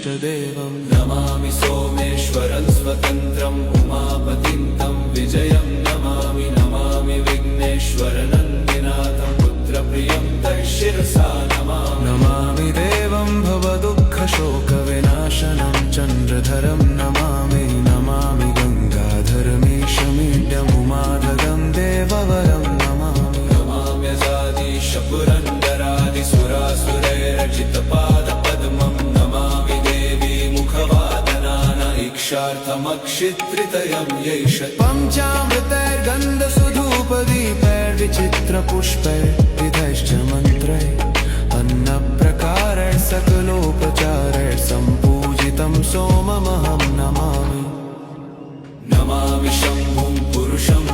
देवं नमामि सोमेश्वरं स्वतन्त्रम् उमापतिं तं विजयं नमामि नमामि विघ्नेश्वरनन्दिनाथं पुत्रप्रियं तैशिरसा नमामि नमामि देवं भवदुःखशोकविनाशनं चन्द्रधरं नमामि नमामि गङ्गाधरमीशमीड्यमुमाधगं देववरं नमामि नमाम्यजादिशपुरन्दरादिसुरासुरैरचितपादपद्मं नमामि देवी मुखवादनान इक्षार्थमक्षित्रितयं यैष पञ्चामृतैर्गन्धसुधूपदीपैर्विचित्रपुष्पैर्विधैश्च मन्त्रैः अन्नप्रकारैः सकलोपचारैः सम्पूजितं सोममहं नमामि नमामि शम्भुं पुरुषं